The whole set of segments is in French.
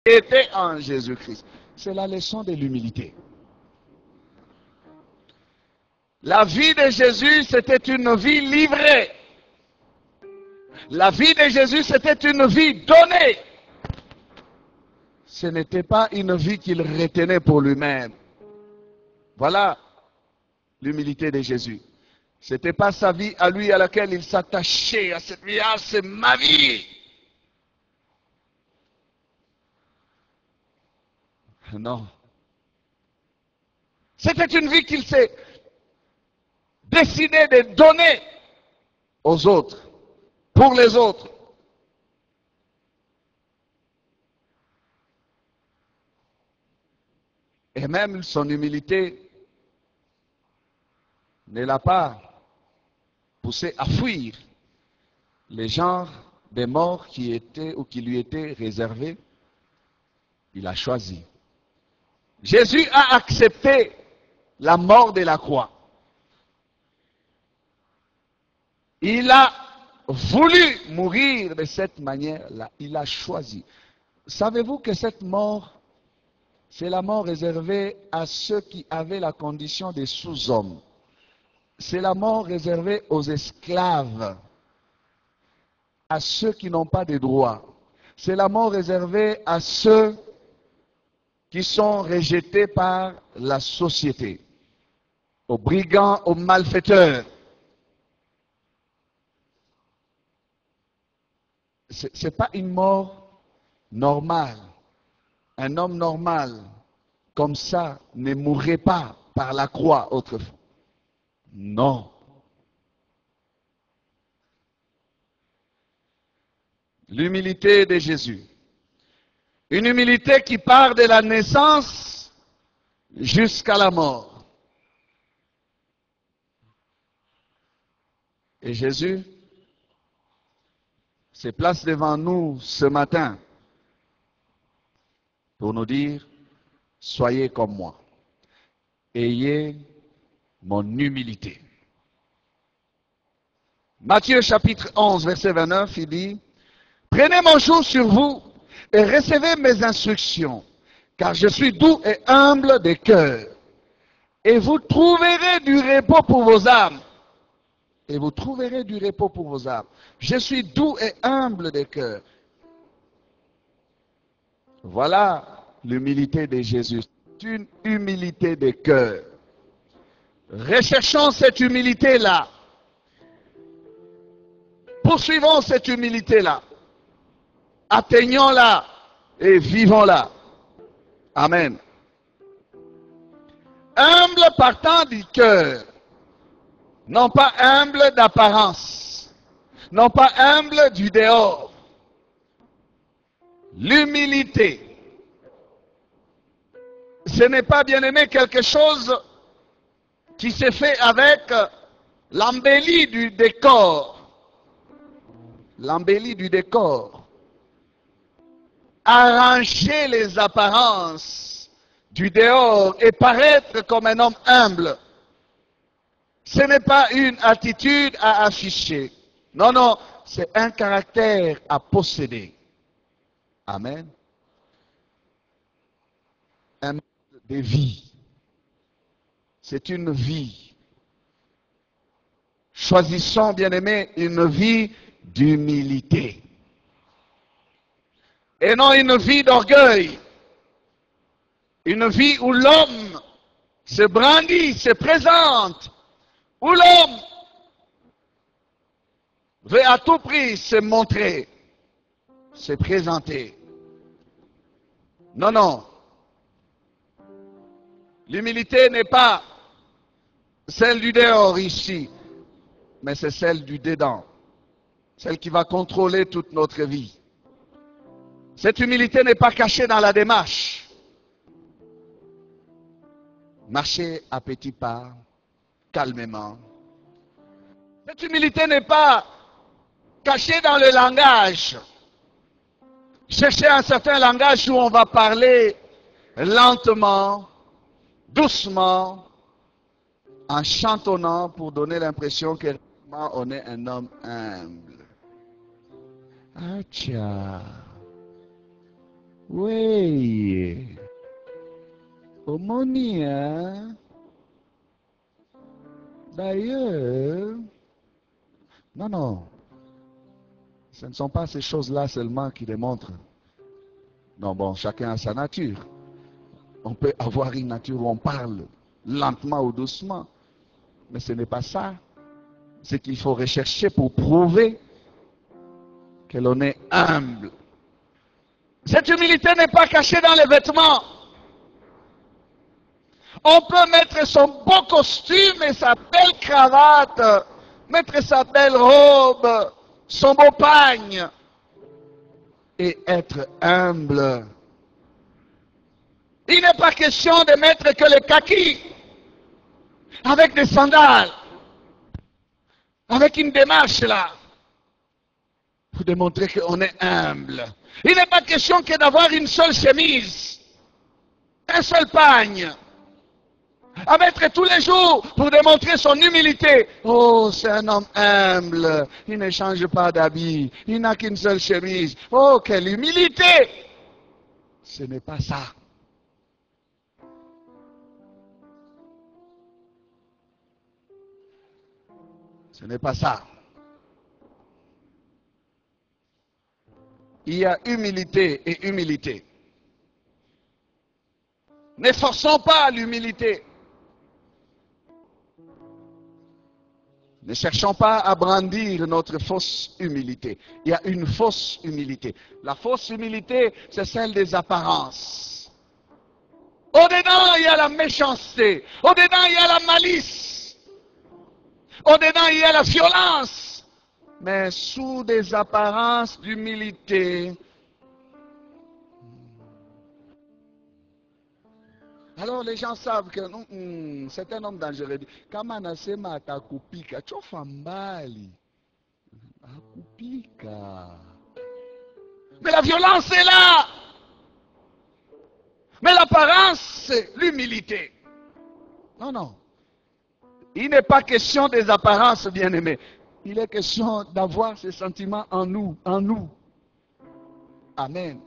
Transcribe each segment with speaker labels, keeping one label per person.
Speaker 1: était en Jésus-Christ. C'est la leçon de l'humilité. La vie de Jésus, c'était une vie livrée. La vie de Jésus, c'était une vie donnée. Ce n'était pas une vie qu'il retenait pour lui-même. Voilà l'humilité de Jésus. Ce n'était pas sa vie à lui à laquelle il s'attachait à cette vie. Ah, c'est ma vie. Non. C'était une vie qu'il s'est décidé de donner aux autres, pour les autres. Et même son humilité ne l'a pas poussé à fuir les genres des morts qui étaient ou qui lui étaient réservés. Il a choisi. Jésus a accepté la mort de la croix. Il a voulu mourir de cette manière-là. Il a choisi. Savez-vous que cette mort, c'est la mort réservée à ceux qui avaient la condition des sous-hommes. C'est la mort réservée aux esclaves, à ceux qui n'ont pas de droits. C'est la mort réservée à ceux qui sont rejetés par la société, aux brigands, aux malfaiteurs. Ce n'est pas une mort normale. Un homme normal, comme ça, ne mourrait pas par la croix autrefois. Non. L'humilité de Jésus. Une humilité qui part de la naissance jusqu'à la mort. Et Jésus se place devant nous ce matin pour nous dire, soyez comme moi, ayez mon humilité. Matthieu chapitre 11, verset 29, il dit, prenez mon joug sur vous et recevez mes instructions, car je suis doux et humble de cœur, et vous trouverez du repos pour vos âmes. Et vous trouverez du repos pour vos âmes. Je suis doux et humble de cœur. Voilà l'humilité de Jésus. C'est une humilité de cœur. Recherchons cette humilité-là. Poursuivons cette humilité-là. Atteignons-la et vivons-la. Amen. Humble partant du cœur. Non pas humble d'apparence. Non pas humble du dehors. L'humilité. Ce n'est pas, bien aimé, quelque chose qui s'est fait avec l'embellie du décor. L'embellie du décor. Arranger les apparences du dehors et paraître comme un homme humble. Ce n'est pas une attitude à afficher. Non, non, c'est un caractère à posséder. Amen. Un mode de vie. C'est une vie. Choisissons, bien-aimés, une vie d'humilité. Et non une vie d'orgueil. Une vie où l'homme se brandit, se présente. Où l'homme veut à tout prix se montrer, se présenter. Non, non. L'humilité n'est pas celle du dehors ici, mais c'est celle du dedans. Celle qui va contrôler toute notre vie. Cette humilité n'est pas cachée dans la démarche. Marcher à petits pas, calmement. Cette humilité n'est pas cachée dans le langage. Chercher un certain langage où on va parler lentement, doucement, en chantonnant pour donner l'impression qu'on est un homme humble. Ah tiens. Oui. Aumônier, hein? D'ailleurs, non, non. Ce ne sont pas ces choses-là seulement qui démontrent. Non, bon, chacun a sa nature. On peut avoir une nature où on parle lentement ou doucement. Mais ce n'est pas ça. C'est qu'il faut rechercher pour prouver que l'on est humble. Cette humilité n'est pas cachée dans les vêtements. On peut mettre son beau costume et sa belle cravate, mettre sa belle robe, son beau pagne, et être humble. Il n'est pas question de mettre que les kakis, avec des sandales, avec une démarche là, pour démontrer qu'on est humble. Il n'est pas question que d'avoir une seule chemise, un seul pagne, à mettre tous les jours pour démontrer son humilité. Oh, c'est un homme humble, il ne change pas d'habit, il n'a qu'une seule chemise. Oh, quelle humilité! Ce n'est pas ça. Ce n'est pas ça. Il y a humilité et humilité. Ne forçons pas l'humilité. Ne cherchons pas à brandir notre fausse humilité. Il y a une fausse humilité. La fausse humilité, c'est celle des apparences. Au-dedans, il y a la méchanceté. Au-dedans, il y a la malice. Au-dedans, il y a la violence. Mais sous des apparences d'humilité. Alors les gens savent que c'est un homme dangereux. Kama anasema atakupika, chofa mbali. Akupika. Mais la violence est là. Mais l'apparence, c'est l'humilité. Non, non. Il n'est pas question des apparences, bien-aimés. Il est question d'avoir ces sentiments en nous, en nous. Amen.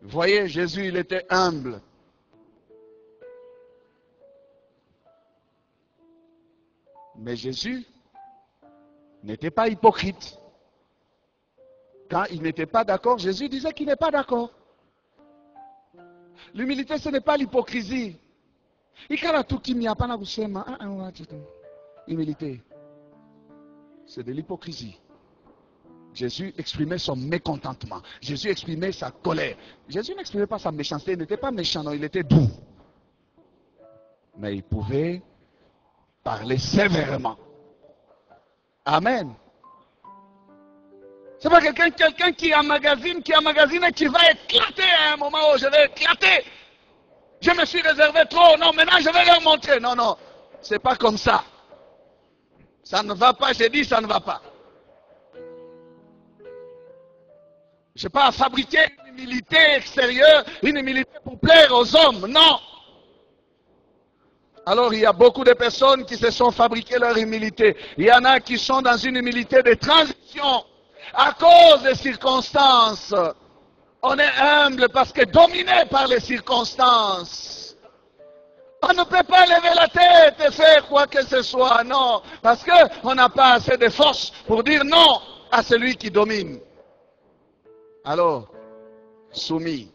Speaker 1: Vous voyez, Jésus, il était humble. Mais Jésus n'était pas hypocrite. Quand il n'était pas d'accord, Jésus disait qu'il n'est pas d'accord. L'humilité, ce n'est pas l'hypocrisie. Humilité, c'est de l'hypocrisie. Jésus exprimait son mécontentement. Jésus exprimait sa colère. Jésus n'exprimait pas sa méchanceté. Il n'était pas méchant, non, il était doux. Mais il pouvait parler sévèrement. Amen. C'est pas quelqu'un qui emmagasine et qui va éclater à un moment où je vais éclater. Je me suis réservé trop. Non, maintenant je vais leur montrer. Non, non. C'est pas comme ça. Ça ne va pas. J'ai dit ça ne va pas. Je n'ai pas à fabriquer une humilité extérieure, une humilité pour plaire aux hommes. Non. Alors il y a beaucoup de personnes qui se sont fabriquées leur humilité. Il y en a qui sont dans une humilité de transition à cause des circonstances. On est humble parce que dominé par les circonstances. On ne peut pas lever la tête et faire quoi que ce soit, non. Parce qu'on n'a pas assez de force pour dire non à celui qui domine. Alors, soumis.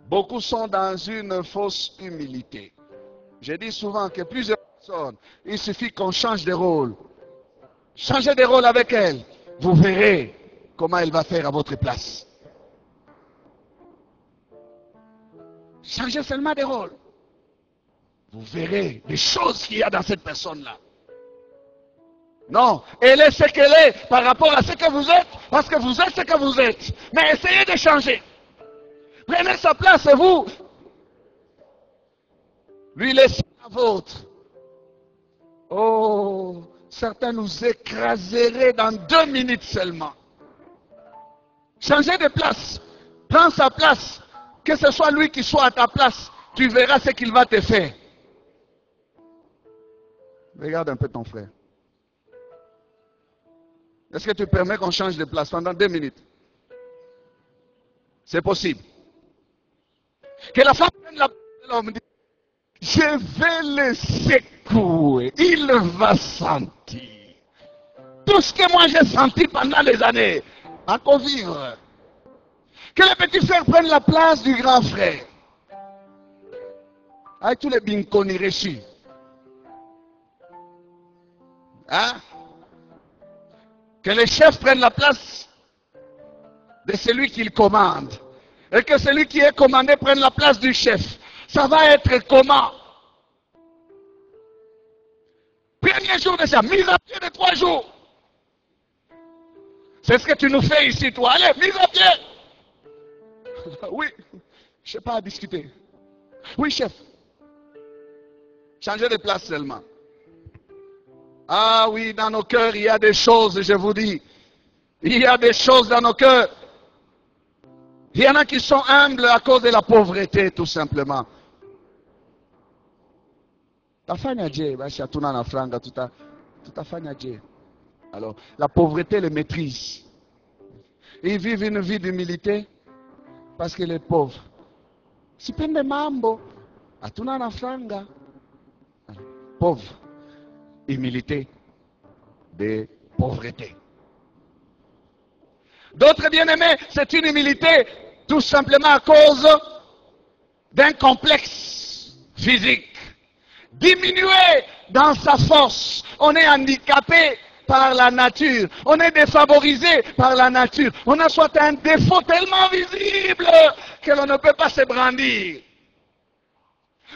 Speaker 1: Beaucoup sont dans une fausse humilité. Je dis souvent que plusieurs personnes, il suffit qu'on change de rôle. Changez de rôle avec elle. Vous verrez comment elle va faire à votre place. Changez seulement de rôle. Vous verrez les choses qu'il y a dans cette personne-là. Non, elle est ce qu'elle est par rapport à ce que vous êtes, parce que vous êtes ce que vous êtes. Mais essayez de changer. Prenez sa place et vous, lui laissez la vôtre. Oh, certains nous écraseraient dans 2 minutes seulement. Changez de place. Prends sa place. Que ce soit lui qui soit à ta place, tu verras ce qu'il va te faire. Regarde un peu ton frère. Est-ce que tu permets qu'on change de place pendant 2 minutes? C'est possible. Que la femme prenne la place de l'homme, dit, je vais le secouer, il va sentir. Tout ce que moi j'ai senti pendant les années, à quoi vivre. Que le petit frère prenne la place du grand frère. Avec tous les binconis reçus. Hein? Que les chefs prennent la place de celui qu'il commande. Et que celui qui est commandé prenne la place du chef. Ça va être comment? Premier jour de ça, mise à pied de 3 jours. C'est ce que tu nous fais ici, toi. Allez, mise à pied. Oui, je ne sais pas à discuter. Oui, chef. Changer de place seulement. Ah oui, dans nos cœurs, il y a des choses, je vous dis. Il y a des choses dans nos cœurs. Il y en a qui sont humbles à cause de la pauvreté, tout simplement. Alors, la pauvreté les maîtrise. Ils vivent une vie d'humilité parce qu'il est pauvre. Sipende mambo, hatuna na franga. Pauvre, humilité, de pauvreté. D'autres bien-aimés, c'est une humilité tout simplement à cause d'un complexe physique. Diminué dans sa force, on est handicapé par la nature, on est défavorisé par la nature, on a soit un défaut tellement visible que l'on ne peut pas se brandir.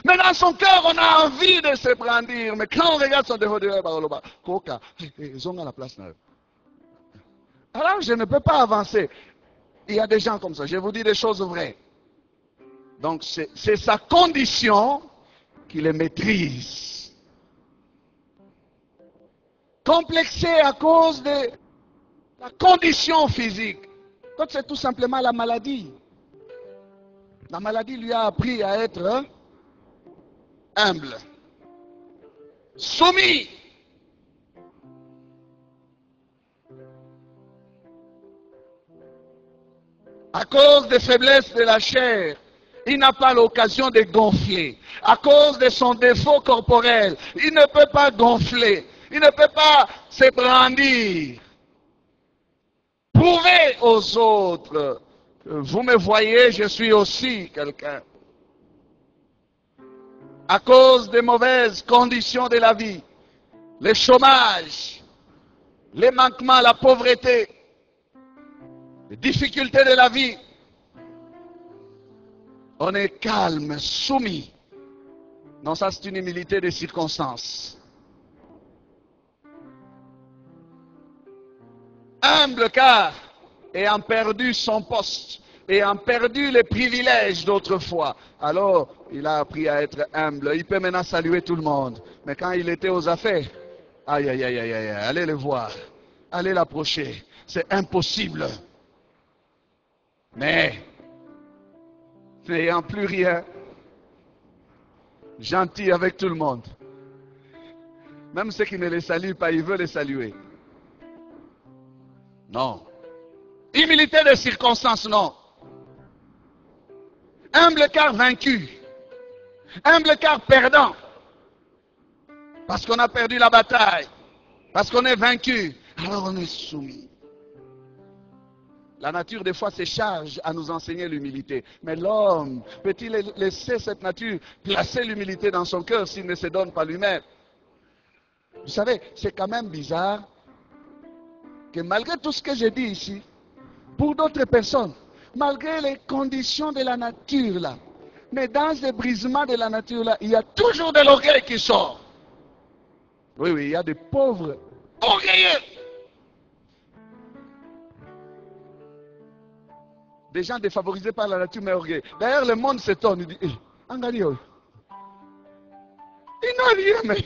Speaker 1: Mais dans son cœur, on a envie de se brandir. Mais quand on regarde son défaut, ils ont la place. Alors je ne peux pas avancer. Il y a des gens comme ça, je vous dis des choses vraies. Donc c'est sa condition qui les maîtrise. Complexé à cause de la condition physique. Donc c'est tout simplement la maladie. La maladie lui a appris à être humble, soumis. À cause des faiblesses de la chair, il n'a pas l'occasion de gonfler. À cause de son défaut corporel, il ne peut pas gonfler. Il ne peut pas se brandir. Prouvez aux autres, vous me voyez, je suis aussi quelqu'un. À cause des mauvaises conditions de la vie, le chômage, les manquements, la pauvreté, les difficultés de la vie, on est calme, soumis. Non, ça c'est une humilité de circonstances. Humble car, ayant perdu son poste, ayant perdu les privilèges d'autrefois, alors il a appris à être humble. Il peut maintenant saluer tout le monde. Mais quand il était aux affaires, aïe, aïe, aïe, aïe, aïe, allez le voir, allez l'approcher. C'est impossible. Mais, n'ayant plus rien, gentil avec tout le monde. Même ceux qui ne les saluent pas, il veut les saluer. Non. Humilité de circonstances, non. Humble car vaincu. Humble car perdant. Parce qu'on a perdu la bataille. Parce qu'on est vaincu. Alors on est soumis. La nature, des fois, se charge à nous enseigner l'humilité. Mais l'homme, peut-il laisser cette nature placer l'humilité dans son cœur s'il ne se donne pas lui-même? Vous savez, c'est quand même bizarre que malgré tout ce que j'ai dit ici, pour d'autres personnes, malgré les conditions de la nature là, mais dans ces brisements de la nature là, il y a toujours de l'orgueil qui sort. Oui, oui, il y a des pauvres orgueilleux. Des gens défavorisés par la nature, mais orgueilleux. D'ailleurs, le monde s'étonne, il dit, il n'a rien, mais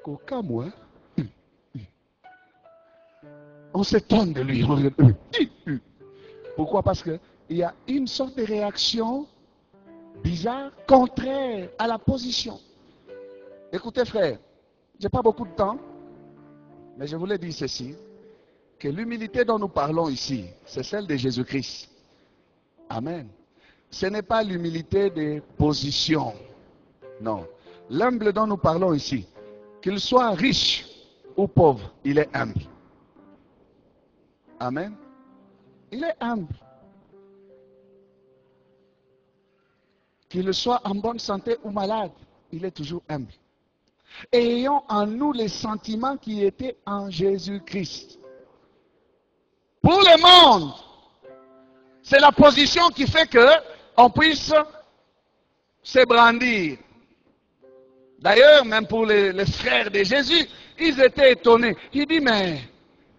Speaker 1: Coca, moi. On s'étonne de lui. Pourquoi? Parce qu'il y a une sorte de réaction bizarre, contraire à la position. Écoutez frère, je n'ai pas beaucoup de temps. Mais je voulais dire ceci, que l'humilité dont nous parlons ici, c'est celle de Jésus-Christ. Amen. Ce n'est pas l'humilité des positions. Non. L'humble dont nous parlons ici, qu'il soit riche ou pauvre, il est humble. Amen. Il est humble. Qu'il soit en bonne santé ou malade, il est toujours humble. Ayons en nous les sentiments qui étaient en Jésus-Christ. Pour le monde, c'est la position qui fait qu'on puisse se brandir. D'ailleurs, même pour les frères de Jésus, ils étaient étonnés. Il dit, mais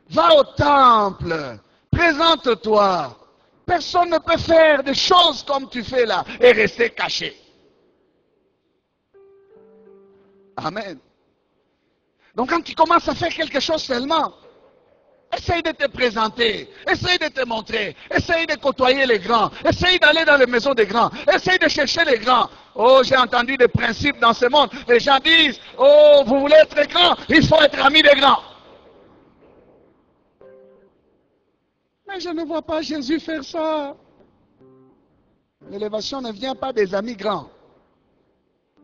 Speaker 1: va au temple, présente-toi. Personne ne peut faire des choses comme tu fais là et rester caché. Amen. Donc quand tu commences à faire quelque chose seulement, essaye de te présenter, essaye de te montrer, essaye de côtoyer les grands, essaye d'aller dans les maisons des grands, essaye de chercher les grands. Oh, j'ai entendu des principes dans ce monde. Les gens disent, oh, vous voulez être grand, il faut être ami des grands. Mais je ne vois pas Jésus faire ça. L'élévation ne vient pas des amis grands.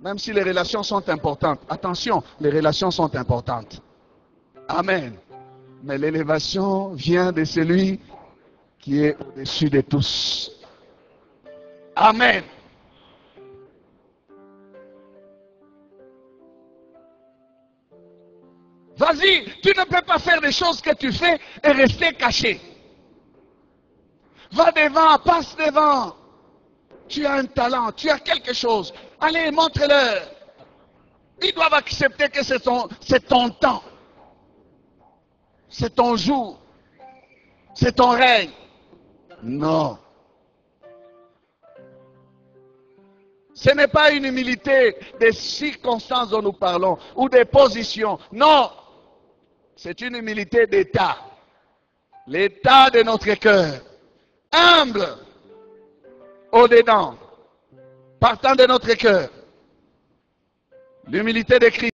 Speaker 1: Même si les relations sont importantes. Attention, les relations sont importantes. Amen. Mais l'élévation vient de celui qui est au-dessus de tous. Amen. Vas-y, tu ne peux pas faire les choses que tu fais et rester caché. Va devant, passe devant. Tu as un talent, tu as quelque chose. Allez, montre-leur. Ils doivent accepter que c'est ton temps. C'est ton jour. C'est ton règne. Non. Ce n'est pas une humilité des circonstances dont nous parlons ou des positions. Non. C'est une humilité d'état. L'état de notre cœur. Humble. Au-dedans. Partant de notre cœur. L'humilité de Christ.